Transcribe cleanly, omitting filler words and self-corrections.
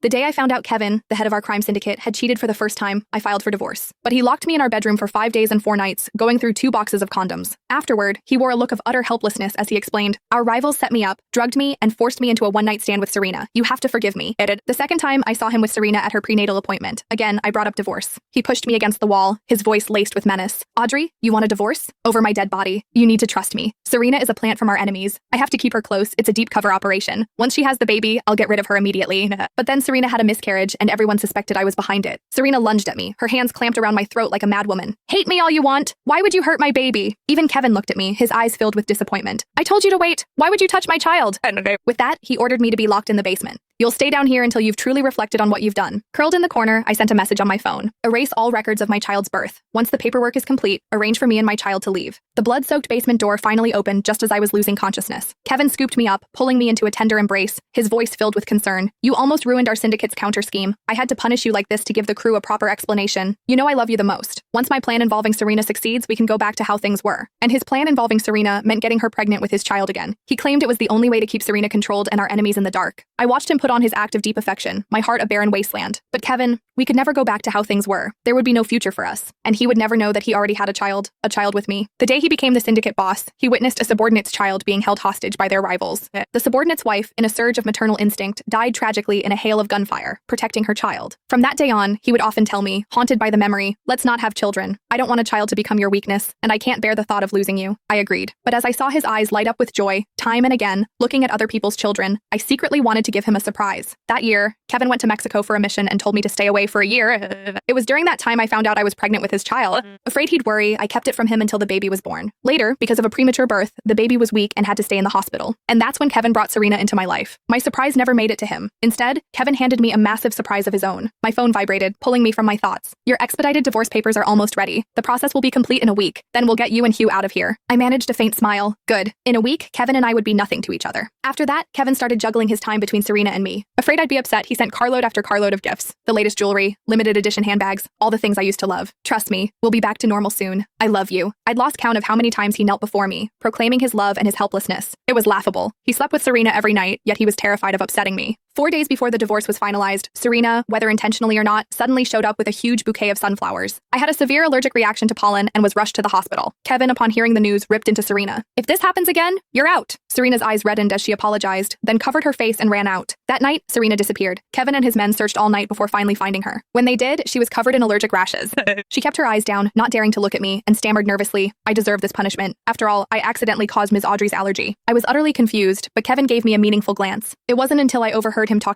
The day I found out Kevin, the head of our crime syndicate, had cheated for the first time, I filed for divorce. But he locked me in our bedroom for 5 days and 4 nights, going through 2 boxes of condoms. Afterward, he wore a look of utter helplessness as he explained, "Our rivals set me up, drugged me, and forced me into a one-night stand with Serena. You have to forgive me." The second time I saw him with Serena at her prenatal appointment, again, I brought up divorce. He pushed me against the wall, his voice laced with menace. "Audrey, you want a divorce? Over my dead body. You need to trust me. Serena is a plant from our enemies. I have to keep her close. It's a deep cover operation. Once she has the baby, I'll get rid of her immediately." But then Serena had a miscarriage, and everyone suspected I was behind it. Serena lunged at me, her hands clamped around my throat like a madwoman. "Hate me all you want. Why would you hurt my baby?" Even Kevin looked at me, his eyes filled with disappointment. "I told you to wait. Why would you touch my child?" With that, he ordered me to be locked in the basement. "You'll stay down here until you've truly reflected on what you've done." Curled in the corner, I sent a message on my phone. "Erase all records of my child's birth. Once the paperwork is complete, arrange for me and my child to leave." The blood-soaked basement door finally opened just as I was losing consciousness. Kevin scooped me up, pulling me into a tender embrace, his voice filled with concern. "You almost ruined our syndicate's counter scheme. I had to punish you like this to give the crew a proper explanation. You know I love you the most. Once my plan involving Serena succeeds, we can go back to how things were." And his plan involving Serena meant getting her pregnant with his child again. He claimed it was the only way to keep Serena controlled and our enemies in the dark. I watched him put on his act of deep affection, my heart a barren wasteland. But Kevin, we could never go back to how things were. There would be no future for us. And he would never know that he already had a child with me. The day he became the syndicate boss, he witnessed a subordinate's child being held hostage by their rivals. The subordinate's wife, in a surge of maternal instinct, died tragically in a hail of gunfire, protecting her child. From that day on, he would often tell me, haunted by the memory, "Let's not have children. I don't want a child to become your weakness, and I can't bear the thought of losing you." I agreed. But as I saw his eyes light up with joy, time and again, looking at other people's children, I secretly wanted to give him a surprise. That year, Kevin went to Mexico for a mission and told me to stay away for a year. It was during that time I found out I was pregnant with his child. Afraid he'd worry, I kept it from him until the baby was born. Later, because of a premature birth, the baby was weak and had to stay in the hospital. And that's when Kevin brought Serena into my life. My surprise never made it to him. Instead, Kevin handed me a massive surprise of his own. My phone vibrated, pulling me from my thoughts. "Your expedited divorce papers are almost ready. The process will be complete in a week. Then we'll get you and Hugh out of here." I managed a faint smile. Good. In a week, Kevin and I would be nothing to each other. After that, Kevin started juggling his time between Serena and me. Afraid I'd be upset, he sent carload after carload of gifts. The latest jewelry, limited edition handbags, all the things I used to love. Trust me, we'll be back to normal soon. I love you. I'd lost count of how many times he knelt before me, proclaiming his love and his helplessness. It was laughable. He slept with Serena every night, yet he was terrified of upsetting me. 4 days before the divorce was finalized, Serena, whether intentionally or not, suddenly showed up with a huge bouquet of sunflowers. I had a severe allergic reaction to pollen and was rushed to the hospital. Kevin, upon hearing the news, ripped into Serena. "If this happens again, you're out." Serena's eyes reddened as she apologized, then covered her face and ran out. That night, Serena disappeared. Kevin and his men searched all night before finally finding her. When they did, she was covered in allergic rashes. She kept her eyes down, not daring to look at me, and stammered nervously, "I deserve this punishment. After all, I accidentally caused Ms. Audrey's allergy." I was utterly confused, but Kevin gave me a meaningful glance. It wasn't until I overheard him talking